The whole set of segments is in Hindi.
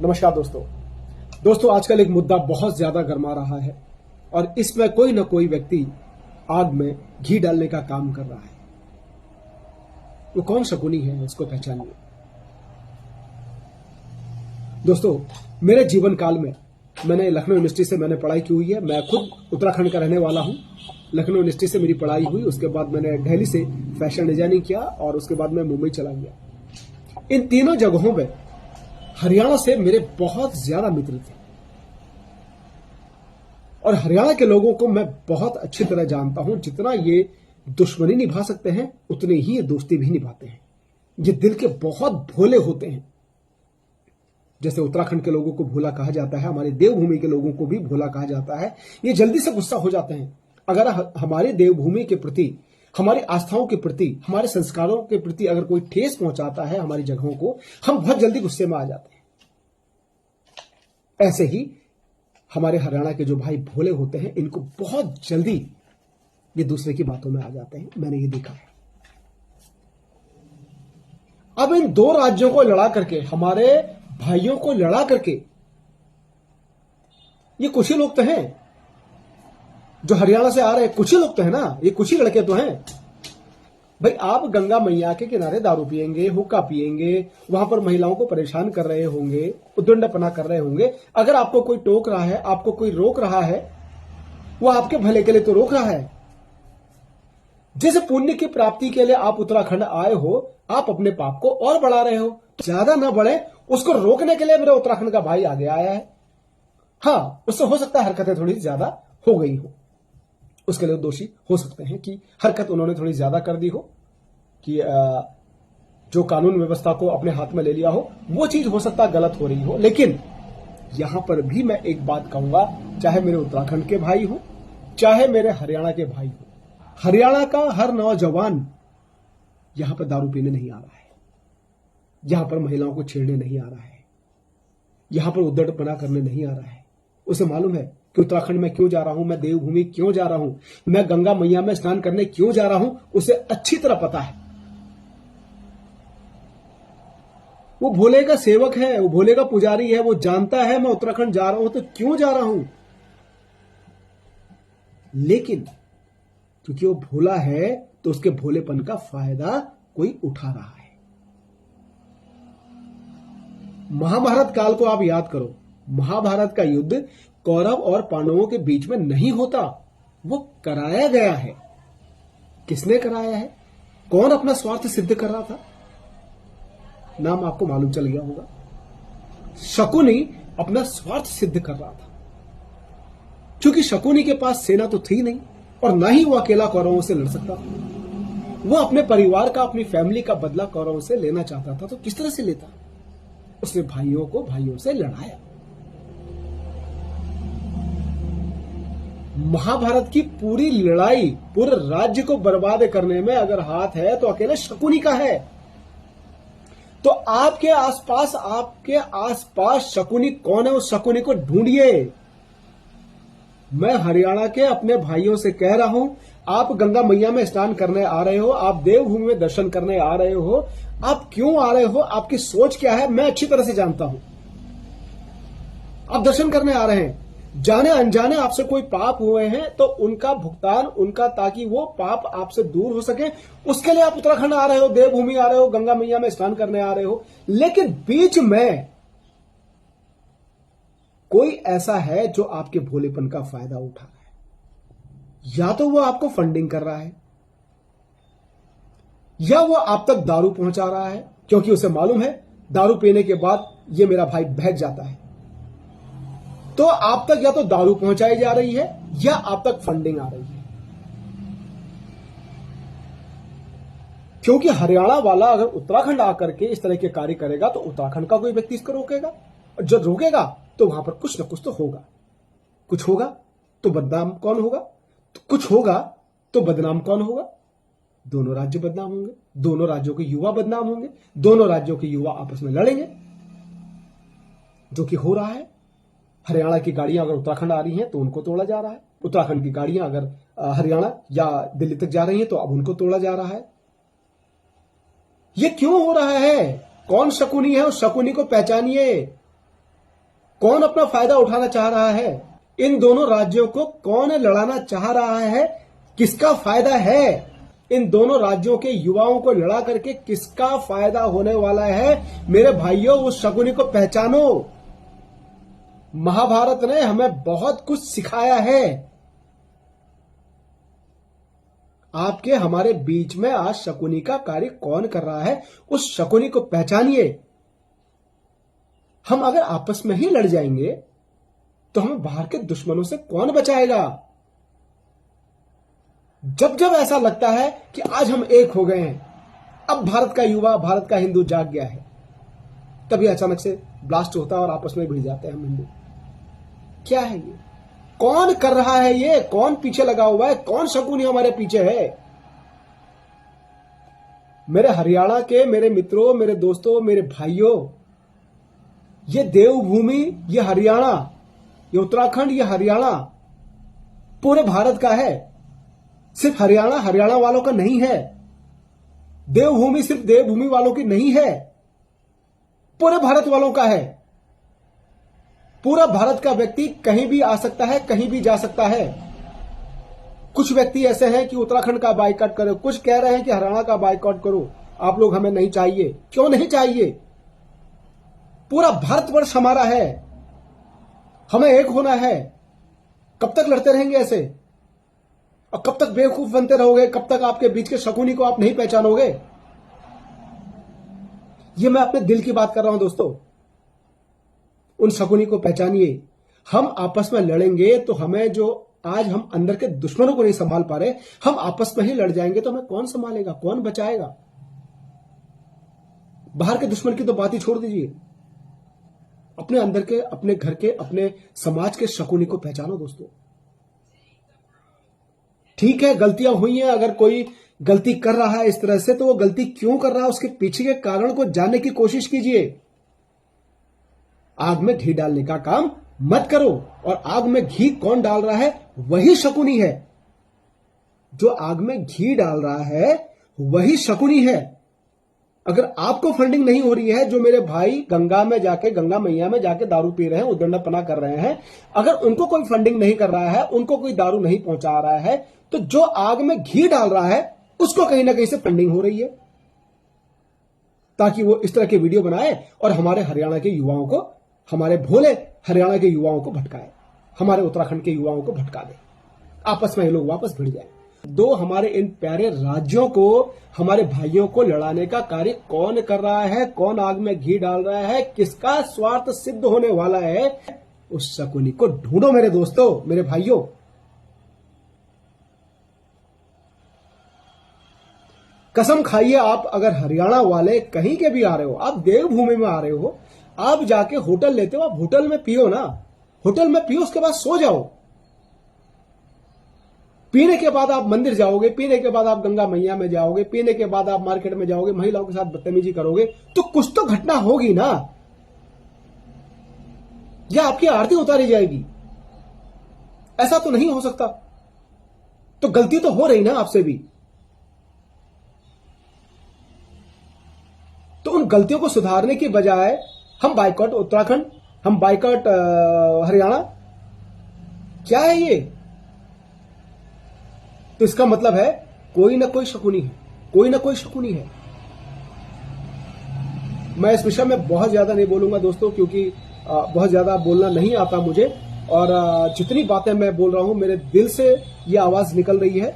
नमस्कार दोस्तों आजकल एक मुद्दा बहुत ज्यादा गर्मा रहा है और इसमें कोई ना कोई व्यक्ति आग में घी डालने का काम कर रहा है। वो कौन शकुनी है, उसको पहचानिए। दोस्तों, मेरे जीवन काल में मैंने लखनऊ यूनिवर्सिटी से मैंने पढ़ाई की हुई है। मैं खुद उत्तराखंड का रहने वाला हूं। लखनऊ यूनिवर्सिटी से मेरी पढ़ाई हुई, उसके बाद मैंने दिल्ली से फैशन डिजाइनिंग किया और उसके बाद मैं मुंबई चला गया। इन तीनों जगहों में हरियाणा से मेरे बहुत ज्यादा मित्र थे और हरियाणा के लोगों को मैं बहुत अच्छी तरह जानता हूं। जितना ये दुश्मनी निभा सकते हैं उतनी ही ये दोस्ती भी निभाते हैं। ये दिल के बहुत भोले होते हैं। जैसे उत्तराखंड के लोगों को भोला कहा जाता है, हमारे देवभूमि के लोगों को भी भोला कहा जाता है। ये जल्दी से गुस्सा हो जाते हैं अगर हमारे देवभूमि के प्रति, हमारी आस्थाओं के प्रति, हमारे संस्कारों के प्रति अगर कोई ठेस पहुंचाता है हमारी जगहों को, हम बहुत जल्दी गुस्से में आ जाते हैं। ऐसे ही हमारे हरियाणा के जो भाई भोले होते हैं, इनको बहुत जल्दी ये दूसरे की बातों में आ जाते हैं। मैंने ये देखा है। अब इन दो राज्यों को लड़ा करके, हमारे भाइयों को लड़ा करके, ये कुछ ही लोग तो हैं जो हरियाणा से आ रहे हैं। कुछ ही लोग तो है ना, ये कुछ ही लड़के तो हैं। भाई, आप गंगा मैया के किनारे दारू पिएंगे, हुक्का पिएंगे, वहां पर महिलाओं को परेशान कर रहे होंगे, उद्दंडपना कर रहे होंगे। अगर आपको कोई टोक रहा है, आपको कोई रोक रहा है, वो आपके भले के लिए तो रोक रहा है। जिस पुण्य की प्राप्ति के लिए आप उत्तराखंड आए हो, आप अपने पाप को और बढ़ा रहे हो। ज्यादा ना बढ़े, उसको रोकने के लिए मेरा उत्तराखंड का भाई आगे आया है। हाँ, उससे हो सकता है हरकतें थोड़ी ज्यादा हो गई हो, उसके लिए दोषी हो सकते हैं कि हरकत उन्होंने थोड़ी ज्यादा कर दी हो, कि जो कानून व्यवस्था को अपने हाथ में ले लिया हो, वो चीज हो सकता है गलत हो रही हो। लेकिन यहां पर भी मैं एक बात कहूंगा, चाहे मेरे उत्तराखंड के भाई हो, चाहे मेरे हरियाणा के भाई हो, हरियाणा का हर नौजवान यहां पर दारू पीने नहीं आ रहा है, यहां पर महिलाओं को छेड़ने नहीं आ रहा है, यहां पर उद्दंडपना करने नहीं आ रहा है। उसे मालूम है कि उत्तराखंड में क्यों जा रहा हूं, मैं देवभूमि क्यों जा रहा हूं, मैं गंगा मैया में स्नान करने क्यों जा रहा हूं, उसे अच्छी तरह पता है। वो भोले का सेवक है, वो भोले का पुजारी है, वो जानता है मैं उत्तराखंड जा रहा हूं तो क्यों जा रहा हूं। लेकिन क्योंकि वो भोला है तो उसके भोलेपन का फायदा कोई उठा रहा है। महाभारत काल को आप याद करो। महाभारत का युद्ध कौरव और पांडवों के बीच में नहीं होता, वो कराया गया है। किसने कराया है? कौन अपना स्वार्थ सिद्ध कर रहा था? नाम आपको मालूम चल गया होगा। शकुनी अपना स्वार्थ सिद्ध कर रहा था, क्योंकि शकुनी के पास सेना तो थी नहीं और ना ही वो अकेला कौरवों से लड़ सकता था। वो अपने परिवार का, अपनी फैमिली का बदला कौरवों से लेना चाहता था। तो किस तरह से लेता? उसने भाइयों को भाइयों से लड़ाया। महाभारत की पूरी लड़ाई, पूरे राज्य को बर्बाद करने में अगर हाथ है तो अकेले शकुनी का है। तो आपके आसपास शकुनी कौन है? उस शकुनी को ढूंढिए। मैं हरियाणा के अपने भाइयों से कह रहा हूं, आप गंगा मैया में स्नान करने आ रहे हो, आप देवभूमि में दर्शन करने आ रहे हो, आप क्यों आ रहे हो, आपकी सोच क्या है, मैं अच्छी तरह से जानता हूं। आप दर्शन करने आ रहे हैं, जाने अनजाने आपसे कोई पाप हुए हैं तो उनका भुगतान, उनका, ताकि वो पाप आपसे दूर हो सके, उसके लिए आप उत्तराखंड आ रहे हो, देवभूमि आ रहे हो, गंगा मैया में स्नान करने आ रहे हो। लेकिन बीच में कोई ऐसा है जो आपके भोलेपन का फायदा उठा रहा है। या तो वो आपको फंडिंग कर रहा है, या वो आप तक दारू पहुंचा रहा है, क्योंकि उसे मालूम है दारू पीने के बाद ये मेरा भाई बहक जाता है। तो आप तक या तो दारू पहुंचाई जा रही है या आप तक फंडिंग आ रही है। क्योंकि हरियाणा वाला अगर उत्तराखंड आकर के इस तरह के कार्य करेगा तो उत्तराखंड का कोई व्यक्ति इसको रोकेगा, और जब रोकेगा तो वहां पर कुछ ना कुछ तो होगा। कुछ होगा तो बदनाम कौन होगा? तो कुछ होगा तो बदनाम कौन होगा? दोनों राज्य बदनाम होंगे, दोनों राज्यों के युवा बदनाम होंगे, दोनों राज्यों के युवा आपस में लड़ेंगे, जो कि हो रहा है। हरियाणा की गाड़ियां अगर उत्तराखंड आ रही हैं तो उनको तोड़ा जा रहा है, उत्तराखंड की गाड़ियां अगर हरियाणा या दिल्ली तक जा रही हैं तो अब उनको तोड़ा जा रहा है। ये क्यों हो रहा है? कौन शकुनी है? उस शकुनी को पहचानिए। कौन अपना फायदा उठाना चाह रहा है? इन दोनों राज्यों को कौन लड़ाना चाह रहा है? किसका फायदा है? इन दोनों राज्यों के युवाओं को लड़ा करके किसका फायदा होने वाला है? मेरे भाइयों, उस शकुनी को पहचानो। महाभारत ने हमें बहुत कुछ सिखाया है। आपके हमारे बीच में आज शकुनी का कार्य कौन कर रहा है, उस शकुनी को पहचानिए। हम अगर आपस में ही लड़ जाएंगे तो हमें बाहर के दुश्मनों से कौन बचाएगा? जब जब ऐसा लगता है कि आज हम एक हो गए हैं, अब भारत का युवा, भारत का हिंदू जाग गया है, तभी अचानक से ब्लास्ट होता है और आपस में भिड़ जाते हैं हम हिंदू। क्या है ये? कौन कर रहा है ये? कौन पीछे लगा हुआ है? कौन शकुनी हमारे पीछे है? मेरे हरियाणा के मेरे मित्रों, मेरे दोस्तों, मेरे भाइयों, ये देवभूमि, ये हरियाणा, ये उत्तराखंड, ये हरियाणा पूरे भारत का है। सिर्फ हरियाणा हरियाणा वालों का नहीं है। देवभूमि सिर्फ देवभूमि वालों की नहीं है, पूरे भारत वालों का है। पूरा भारत का व्यक्ति कहीं भी आ सकता है, कहीं भी जा सकता है। कुछ व्यक्ति ऐसे हैं कि उत्तराखंड का बाइकआउट करो, कुछ कह रहे हैं कि हरियाणा का बाइकआउट करो, आप लोग हमें नहीं चाहिए। क्यों नहीं चाहिए? पूरा भारतवर्ष हमारा है, हमें एक होना है। कब तक लड़ते रहेंगे ऐसे? और कब तक बेवकूफ बनते रहोगे? कब तक आपके बीच के शकुनी को आप नहीं पहचानोगे? ये मैं अपने दिल की बात कर रहा हूं दोस्तों। उन शकुनी को पहचानिए। हम आपस में लड़ेंगे तो हमें, जो आज हम अंदर के दुश्मनों को नहीं संभाल पा रहे, हम आपस में ही लड़ जाएंगे तो हमें कौन संभालेगा, कौन बचाएगा? बाहर के दुश्मन की तो बात ही छोड़ दीजिए। अपने अंदर के, अपने घर के, अपने समाज के शकुनी को पहचानो दोस्तों। ठीक है, गलतियां हुई हैं। अगर कोई गलती कर रहा है इस तरह से, तो वो गलती क्यों कर रहा है, उसके पीछे के कारण को जानने की कोशिश कीजिए। आग में घी डालने का काम मत करो। और आग में घी कौन डाल रहा है? वही शकुनी है। जो आग में घी डाल रहा है वही शकुनी है। अगर आपको फंडिंग नहीं हो रही है, जो मेरे भाई गंगा में जाके, गंगा मैया में जाके दारू पी रहे हैं, उद्दंडपना कर रहे हैं, अगर उनको कोई फंडिंग नहीं कर रहा है, उनको कोई दारू नहीं पहुंचा रहा है, तो जो आग में घी डाल रहा है उसको कहीं ना कहीं से फंडिंग हो रही है, ताकि वो इस तरह के वीडियो बनाए और हमारे हरियाणा के युवाओं को, हमारे भोले हरियाणा के युवाओं को भटकाए, हमारे उत्तराखंड के युवाओं को भटका दे। आपस में ये लोग वापस भिड़ जाए। दो हमारे इन प्यारे राज्यों को, हमारे भाइयों को लड़ाने का कार्य कौन कर रहा है? कौन आग में घी डाल रहा है? किसका स्वार्थ सिद्ध होने वाला है? उस शकुनी को ढूंढो मेरे दोस्तों, मेरे भाइयों। कसम खाइए, आप अगर हरियाणा वाले कहीं के भी आ रहे हो, आप देवभूमि में आ रहे हो, आप जाके होटल लेते हो, आप होटल में पियो ना, होटल में पियो, उसके बाद सो जाओ। पीने के बाद आप मंदिर जाओगे, पीने के बाद आप गंगा मैया में जाओगे, पीने के बाद आप मार्केट में जाओगे, महिलाओं के साथ बदतमीजी करोगे, तो कुछ तो घटना होगी ना, या आपकी आरती उतारी जाएगी। ऐसा तो नहीं हो सकता। तो गलती तो हो रही ना आपसे भी। तो उन गलतियों को सुधारने की बजाय हम बाइकआउट उत्तराखंड, हम बाइकआउट हरियाणा, क्या है ये? तो इसका मतलब है कोई ना कोई शकुनी है, कोई ना कोई शकुनी है। मैं इस विषय में बहुत ज्यादा नहीं बोलूंगा दोस्तों, क्योंकि बहुत ज्यादा बोलना नहीं आता मुझे, और जितनी बातें मैं बोल रहा हूं मेरे दिल से ये आवाज निकल रही है।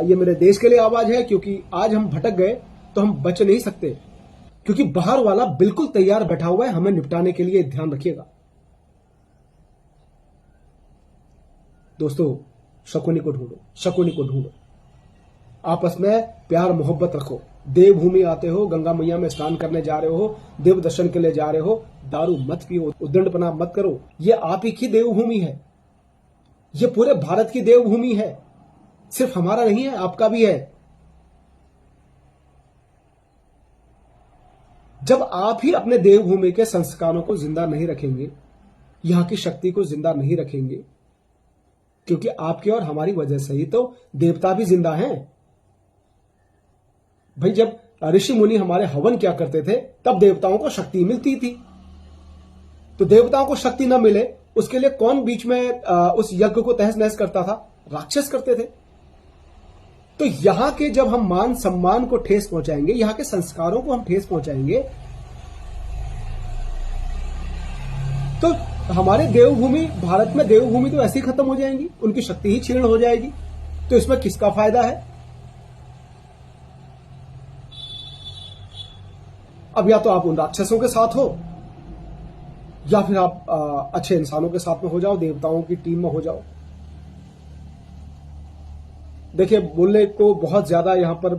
ये मेरे देश के लिए आवाज है, क्योंकि आज हम भटक गए तो हम बच नहीं सकते, क्योंकि बाहर वाला बिल्कुल तैयार बैठा हुआ है हमें निपटाने के लिए। ध्यान रखिएगा दोस्तों। शकुनी को ढूंढो, शकुनी को ढूंढो। आपस में प्यार मोहब्बत रखो। देवभूमि आते हो, गंगा मैया में स्नान करने जा रहे हो, देव दर्शन के लिए जा रहे हो, दारू मत पियो, उद्दंडपना मत करो। ये आप ही की देवभूमि है, ये पूरे भारत की देवभूमि है, सिर्फ हमारा नहीं है, आपका भी है। जब आप ही अपने देवभूमि के संस्कारों को जिंदा नहीं रखेंगे, यहां की शक्ति को जिंदा नहीं रखेंगे, क्योंकि आपके और हमारी वजह से ही तो देवता भी जिंदा हैं। भाई, जब ऋषि मुनि हमारे हवन क्या करते थे, तब देवताओं को शक्ति मिलती थी। तो देवताओं को शक्ति न मिले उसके लिए कौन बीच में उस यज्ञ को तहस नहस करता था? राक्षस करते थे। तो यहां के जब हम मान सम्मान को ठेस पहुंचाएंगे, यहां के संस्कारों को हम ठेस पहुंचाएंगे, तो हमारे देवभूमि, भारत में देवभूमि तो ऐसे ही खत्म हो जाएंगी, उनकी शक्ति ही क्षीण हो जाएगी। तो इसमें किसका फायदा है? अब या तो आप उन राक्षसों के साथ हो या फिर आप अच्छे इंसानों के साथ में हो जाओ, देवताओं की टीम में हो जाओ। देखिए, बोलने को बहुत ज्यादा यहां पर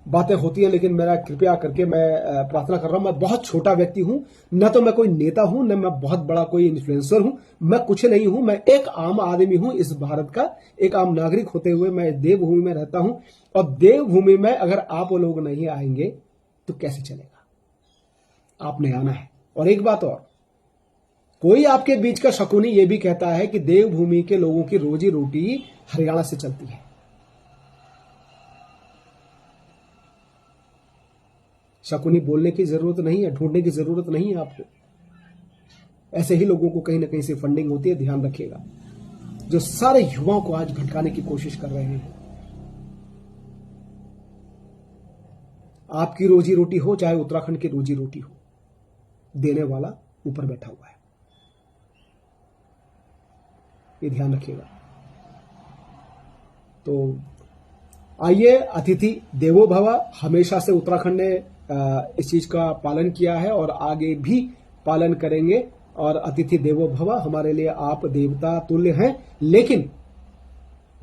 बातें होती हैं, लेकिन मेरा कृपया करके मैं प्रार्थना कर रहा हूं, मैं बहुत छोटा व्यक्ति हूं, न तो मैं कोई नेता हूं, न मैं बहुत बड़ा कोई इन्फ्लुएंसर हूं, मैं कुछ नहीं हूं, मैं एक आम आदमी हूं, इस भारत का एक आम नागरिक होते हुए मैं देवभूमि में रहता हूं। और देवभूमि में अगर आप लोग नहीं आएंगे तो कैसे चलेगा? आपने आना है। और एक बात और, कोई आपके बीच का शकुनी यह भी कहता है कि देवभूमि के लोगों की रोजी रोटी हरियाणा से चलती है। शकुनी बोलने की जरूरत नहीं है, ढूंढने की जरूरत नहीं है आपको। ऐसे ही लोगों को कहीं ना कहीं से फंडिंग होती है, ध्यान रखिएगा, जो सारे युवाओं को आज भटकाने की कोशिश कर रहे हैं। आपकी रोजी रोटी हो चाहे उत्तराखंड की रोजी रोटी हो, देने वाला ऊपर बैठा हुआ है, ये ध्यान रखिएगा। तो आइए, अतिथि देवो भव, हमेशा से उत्तराखंड ने इस चीज का पालन किया है और आगे भी पालन करेंगे। और अतिथि देवो भव, हमारे लिए आप देवता तुल्य हैं, लेकिन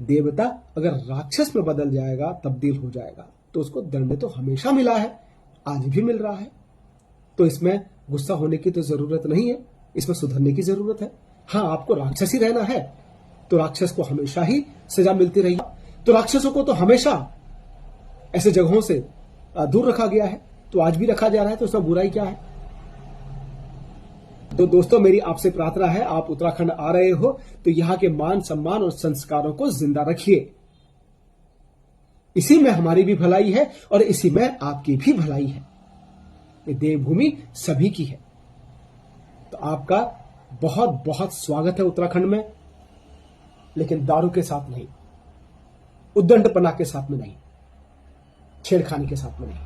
देवता अगर राक्षस में बदल जाएगा, तब्दील हो जाएगा, तो उसको दंड तो हमेशा मिला है, आज भी मिल रहा है। तो इसमें गुस्सा होने की तो जरूरत नहीं है, इसमें सुधरने की जरूरत है। हाँ, आपको राक्षस ही रहना है तो राक्षस को हमेशा ही सजा मिलती रही। तो राक्षसों को तो हमेशा ऐसे जगहों से दूर रखा गया है, तो आज भी रखा जा रहा है, तो उसमें बुराई क्या है? तो दोस्तों, मेरी आपसे प्रार्थना है, आप उत्तराखंड आ रहे हो तो यहां के मान सम्मान और संस्कारों को जिंदा रखिए। इसी में हमारी भी भलाई है और इसी में आपकी भी भलाई है। ये देवभूमि सभी की है। तो आपका बहुत बहुत स्वागत है उत्तराखंड में, लेकिन दारू के साथ नहीं, उद्दंडपना के साथ में नहीं, छेड़खानी के साथ में नहीं।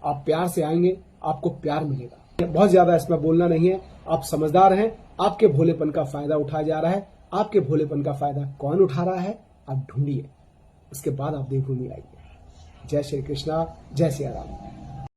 आप प्यार से आएंगे, आपको प्यार मिलेगा। बहुत ज्यादा इसमें बोलना नहीं है, आप समझदार हैं। आपके भोलेपन का फायदा उठाया जा रहा है। आपके भोलेपन का फायदा कौन उठा रहा है, आप ढूंढिए, उसके बाद आप देवभूमि आइए। जय श्री कृष्णा, जय सिया राम।